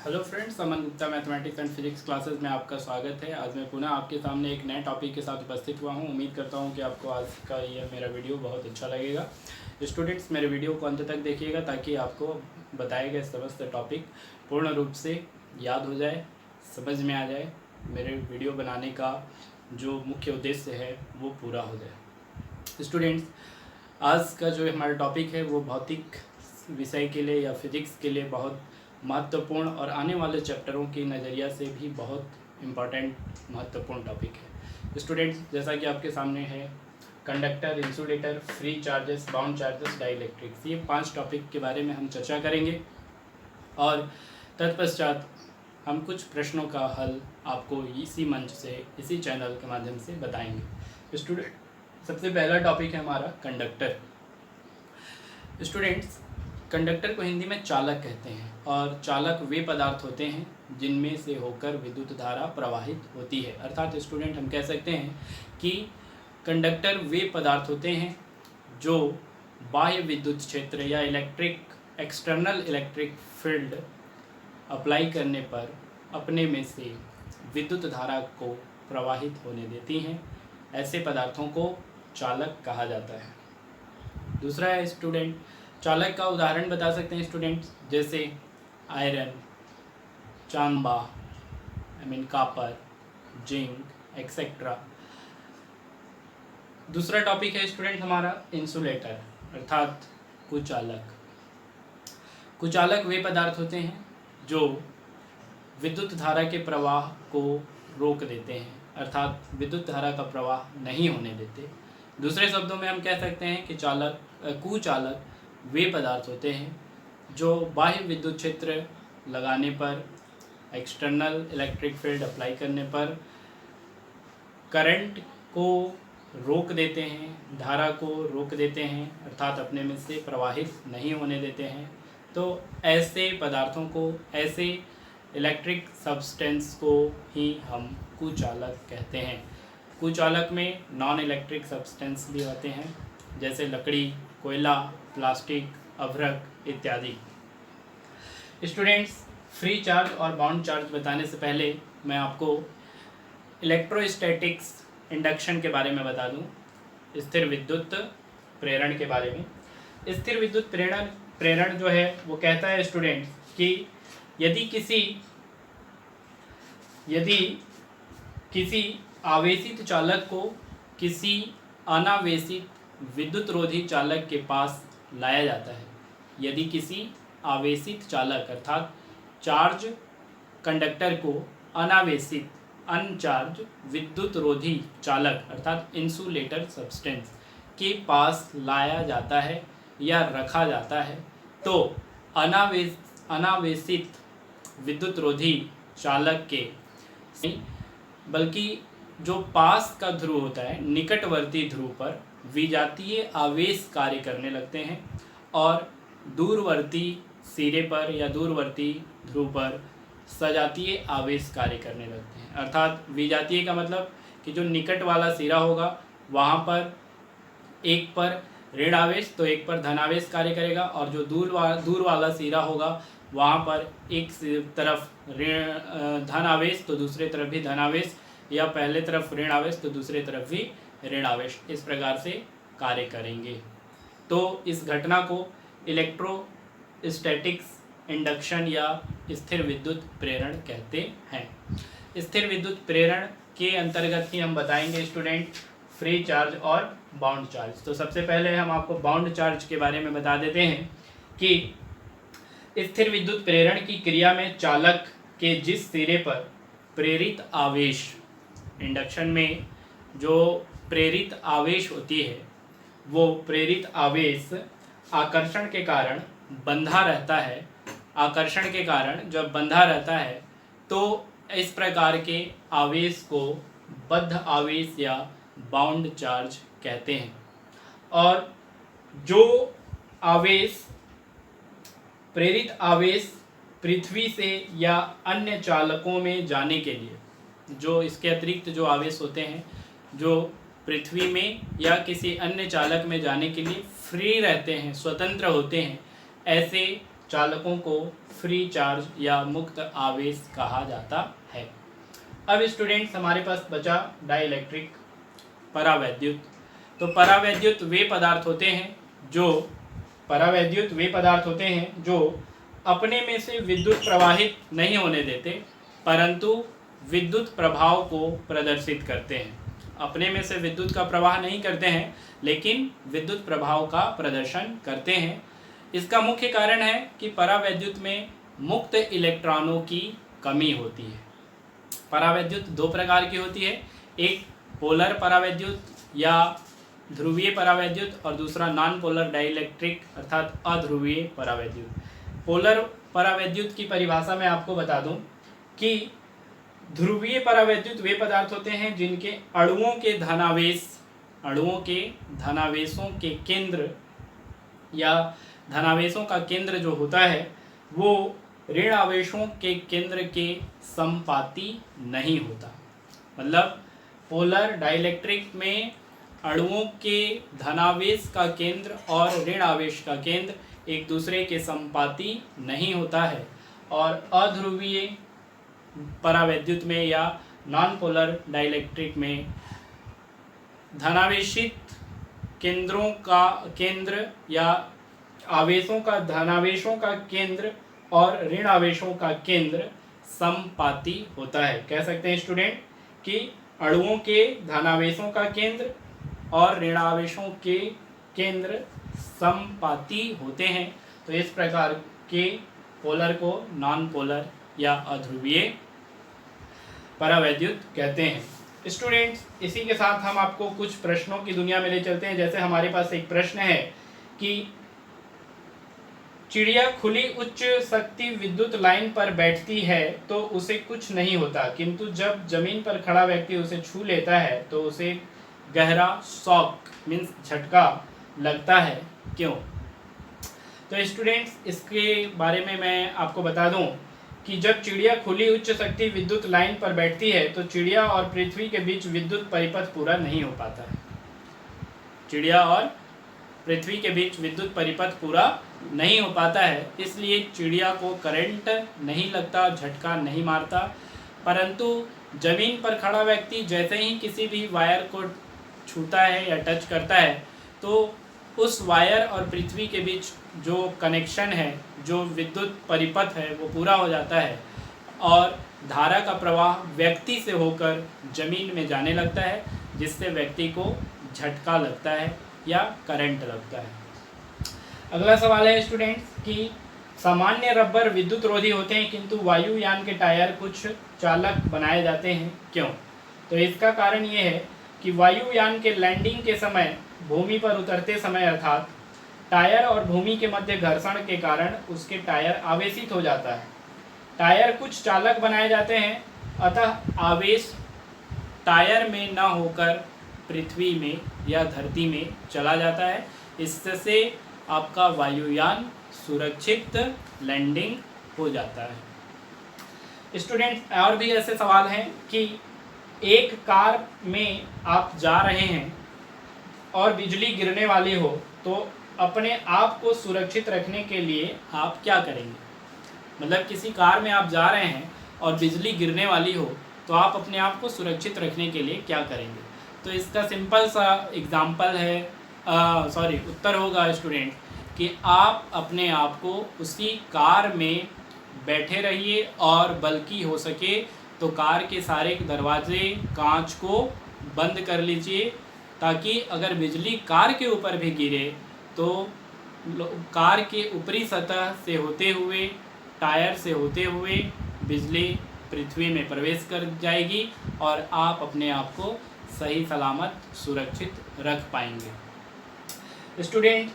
Hello friends, Aman Gupta mathematics and physics classes में आपका स्वागत है। आज मैं पुनः आपके सामने एक नए टॉपिक के साथ उपस्थित हुआ हूं। उम्मीद करता हूं कि आपको आज का यह मेरा वीडियो बहुत अच्छा लगेगा। स्टूडेंट्स, मेरे वीडियो को अंत तक देखिएगा ताकि आपको बताए गए समस्त टॉपिक पूर्ण रूप से याद हो जाए, समझ में आ जाए, मेरे वीडियो बनाने का जो मुख्य उद्देश्य है वो पूरा हो जाए। स्टूडेंट्स, आज का जो हमारा टॉपिक है वो भौतिक विषय के लिए या फिजिक्स के लिए बहुत महत्वपूर्ण और आने वाले चैप्टरों की नज़रिया से भी बहुत इम्पॉर्टेंट महत्वपूर्ण टॉपिक है। स्टूडेंट्स, जैसा कि आपके सामने है conductor, insulator, free charges, bound charges, dielectrics, ये 5 टॉपिक के बारे में हम चर्चा करेंगे और तत्पश्चात हम कुछ प्रश्नों का हल आपको इसी मंच से, इसी चैनल के माध्यम से बताएंगे। स्टूडेंट, सबसे पहला टॉपिक है हमारा कंडक्टर। स्टूडेंट्स, कंडक्टर को हिंदी में चालक कहते हैं और चालक वे पदार्थ होते हैं जिनमें से होकर विद्युत धारा प्रवाहित होती है। अर्थात स्टूडेंट, हम कह सकते हैं कि कंडक्टर वे पदार्थ होते हैं जो बाह्य विद्युत क्षेत्र या एक्सटर्नल इलेक्ट्रिक फील्ड अप्लाई करने पर अपने में से विद्युत धारा को प्रवाहित होने देती हैं। ऐसे पदार्थों को चालक कहा जाता है। दूसरा है स्टूडेंट, चालक का उदाहरण बता सकते हैं स्टूडेंट्स, जैसे iron, Chamba, copper, zinc etcetera. दूसरा टॉपिक है स्टूडेंट हमारा इंसुलेटर अर्थात कुचालक। कुचालक वे पदार्थ होते हैं जो विद्युत धारा के प्रवाह को रोक देते हैं, अर्थात विद्युत धारा का प्रवाह नहीं होने देते। दूसरे शब्दों में हम कह सकते हैं कि कुचालक वे पदार्थ होते हैं जो बाह्य विद्युत क्षेत्र लगाने पर, एक्सटर्नल इलेक्ट्रिक फील्ड अप्लाई करने पर करंट को रोक देते हैं, धारा को रोक देते हैं, अर्थात अपने में से प्रवाहित नहीं होने देते हैं। तो ऐसे पदार्थों को, ऐसे इलेक्ट्रिक सब्सटेंस को ही हम कुचालक कहते हैं। कुचालक में नॉन इलेक्ट्रिक सब्सटेंस भी होते हैं, जैसे लकड़ी, कोयला, प्लास्टिक, अभ्रक इत्यादि। स्टूडेंट्स, फ्री चार्ज और बाउंड चार्ज बताने से पहले मैं आपको इलेक्ट्रोस्टैटिक्स इंडक्शन के बारे में बता दूं, स्थिर विद्युत प्रेरण के बारे में। स्थिर विद्युत प्रेरण जो है वो कहता है स्टूडेंट्स कि यदि किसी आवेशित चालक को किसी अनावेशित विद्युत रोधी चालक के पास लाया जाता है, यदि किसी आवेशित चालक अर्थात चार्ज कंडक्टर को अनावेशित अनचार्ज विद्युत रोधी चालक अर्थात इंसुलेटर सब्सटेंस के पास लाया जाता है या रखा जाता है, तो अनावेशित विद्युत रोधी चालक के बल्कि जो पास का ध्रुव होता है, निकटवर्ती ध्रुव पर विजातीय आवेश कार्य करने लगते हैं और दूरवर्ती सिरे पर या दूरवर्ती ध्रुव पर सजातीय आवेश कार्य करने लगते हैं। अर्थात विजातीय का मतलब कि जो निकट वाला सिरा होगा वहाँ पर एक पर ऋण आवेश तो एक पर धन आवेश कार्य करेगा, और जो दूर वाला सिरा होगा वहाँ पर एक तरफ ऋण धन आवेश तो दूसरे तरफ भी धन आवेश, या पहले तरफ ऋण आवेश तो दूसरे तरफ भी ऋण आवेश, इस प्रकार से कार्य करेंगे। तो इस घटना को इलेक्ट्रोस्टैटिक्स इंडक्शन या स्थिर विद्युत प्रेरण कहते हैं। स्थिर विद्युत प्रेरण के अंतर्गत ही हम बताएंगे स्टूडेंट फ्री चार्ज और बाउंड चार्ज। तो सबसे पहले हम आपको बाउंड चार्ज के बारे में बता देते हैं कि स्थिर विद्युत प्रेरण की क्रिया में चालक के जिस सिरे पर प्रेरित आवेश, इंडक्शन में जो प्रेरित आवेश होती है वो प्रेरित आवेश आकर्षण के कारण बंधा रहता है। आकर्षण के कारण जब बंधा रहता है तो इस प्रकार के आवेश को बद्ध आवेश या बाउंड चार्ज कहते हैं। और जो आवेश, प्रेरित आवेश पृथ्वी से या अन्य चालकों में जाने के लिए, जो इसके अतिरिक्त जो आवेश होते हैं जो पृथ्वी में या किसी अन्य चालक में जाने के लिए फ्री रहते हैं, स्वतंत्र होते हैं, ऐसे चालकों को फ्री चार्ज या मुक्त आवेश कहा जाता है। अब स्टूडेंट्स हमारे पास बचा डाइलेक्ट्रिक, परावैद्युत। तो परावैद्युत वे पदार्थ होते हैं जो अपने में से विद्युत प्रवाहित नहीं होने देते, परंतु विद्युत प्रभाव को प्रदर्शित करते हैं। अपने में से विद्युत का प्रवाह नहीं करते हैं, लेकिन विद्युत प्रभाव का प्रदर्शन करते हैं। इसका मुख्य कारण है कि परावैद्युत में मुक्त इलेक्ट्रॉनों की कमी होती है। परावैद्युत दो प्रकार की होती है, एक पोलर परावैद्युत या ध्रुवीय परावैद्युत और दूसरा नॉन पोलर डाइलेक्ट्रिक अर्थात अध्रुवीय परावैद्युत। पोलर परावैद्युत की परिभाषा मैं आपको बता दूं कि ध्रुवीय परावैद्युत वे पदार्थ होते हैं जिनके अणुओं के धनावेशों के केंद्र या धनावेशों का केंद्र जो होता है वो ऋण आवेशों के केंद्र के संपाती नहीं होता। मतलब पोलर डाइलेक्ट्रिक में अणुओं के धनावेश का केंद्र और ऋण आवेश का केंद्र एक दूसरे के संपाती नहीं होता है, और अध्रुवीय परावैद्युत में या नॉन पोलर डाइलेक्ट्रिक में धनावेशित केंद्रों का केंद्र या आवेशों का धनावेशों का केंद्र और ऋण आवेशों का केंद्र समपाती होता है। कह सकते हैं स्टूडेंट कि अणुओं के धनावेशों का केंद्र और ऋणावेशों के केंद्र समपाती होते हैं। तो इस प्रकार के पोलर को नॉन पोलर या अध्रुवीय परावैद्युत कहते हैं। स्टूडेंट्स, इसी के साथ हम आपको कुछ प्रश्नों की दुनिया में ले चलते हैं। जैसे हमारे पास एक प्रश्न है कि चिड़िया खुली उच्च शक्ति विद्युत लाइन पर बैठती है तो उसे कुछ नहीं होता, किंतु जब जमीन पर खड़ा व्यक्ति उसे छू लेता है तो उसे गहरा शॉक मीन्स झटका लगता है, क्यों? तो स्टूडेंट्स, इसके बारे में मैं आपको बता दूं कि जब चिड़िया खुली उच्च शक्ति विद्युत लाइन पर बैठती है तो चिड़िया और पृथ्वी के बीच विद्युत परिपथ पूरा नहीं हो पाता है। चिड़िया और पृथ्वी के बीच विद्युत परिपथ पूरा नहीं हो पाता है, इसलिए चिड़िया को करंट नहीं लगता, झटका नहीं मारता। परंतु जमीन पर खड़ा व्यक्ति जैसे ही किसी भी वायर को छूता है या टच करता है तो उस वायर और पृथ्वी के बीच जो कनेक्शन है, जो विद्युत परिपथ है, वो पूरा हो जाता है और धारा का प्रवाह व्यक्ति से होकर जमीन में जाने लगता है, जिससे व्यक्ति को झटका लगता है या करंट लगता है। अगला सवाल है स्टूडेंट्स कि सामान्य रबर विद्युत रोधी होते हैं किंतु वायुयान के टायर कुछ चालक बनाए जाते हैं, क्यों? तो इसका कारण ये है कि वायुयान के लैंडिंग के समय भूमि पर उतरते समय अर्थात टायर और भूमि के मध्य घर्षण के कारण उसके टायर आवेशित हो जाता है। टायर कुछ चालक बनाए जाते हैं, अतः आवेश टायर में न होकर पृथ्वी में या धरती में चला जाता है। इससे आपका वायुयान सुरक्षित लैंडिंग हो जाता है। स्टूडेंट्स, और भी ऐसे सवाल हैं कि एक कार में आप जा रहे हैं और बिजली गिरने वाली हो तो अपने आप को सुरक्षित रखने के लिए आप क्या करेंगे? मतलब किसी कार में आप जा रहे हैं और बिजली गिरने वाली हो तो आप अपने आप को सुरक्षित रखने के लिए क्या करेंगे? तो इसका सिंपल सा एग्जाम्पल है उत्तर होगा स्टूडेंट कि आप अपने आप को उसी कार में बैठे रहिए और बल्कि हो सके तो कार के सारे दरवाजे कांच को बंद कर लीजिए, ताकि अगर बिजली कार के ऊपर भी गिरे तो कार के ऊपरी सतह से होते हुए, टायर से होते हुए बिजली पृथ्वी में प्रवेश कर जाएगी और आप अपने आप को सही सलामत सुरक्षित रख पाएंगे। स्टूडेंट,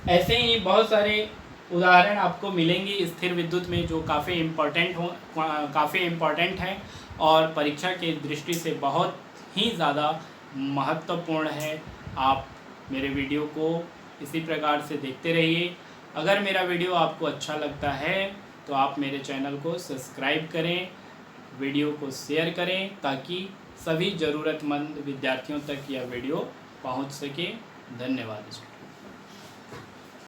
ऐसे ही बहुत सारे उदाहरण आपको मिलेंगे स्थिर विद्युत में जो काफ़ी इम्पोर्टेंट हैं और परीक्षा के दृष्टि से बहुत ही ज़्यादा महत्वपूर्ण है। आप मेरे वीडियो को इसी प्रकार से देखते रहिए। अगर मेरा वीडियो आपको अच्छा लगता है तो आप मेरे चैनल को सब्सक्राइब करें, वीडियो को शेयर करें ताकि सभी ज़रूरतमंद विद्यार्थियों तक यह वीडियो पहुंच सके। धन्यवाद।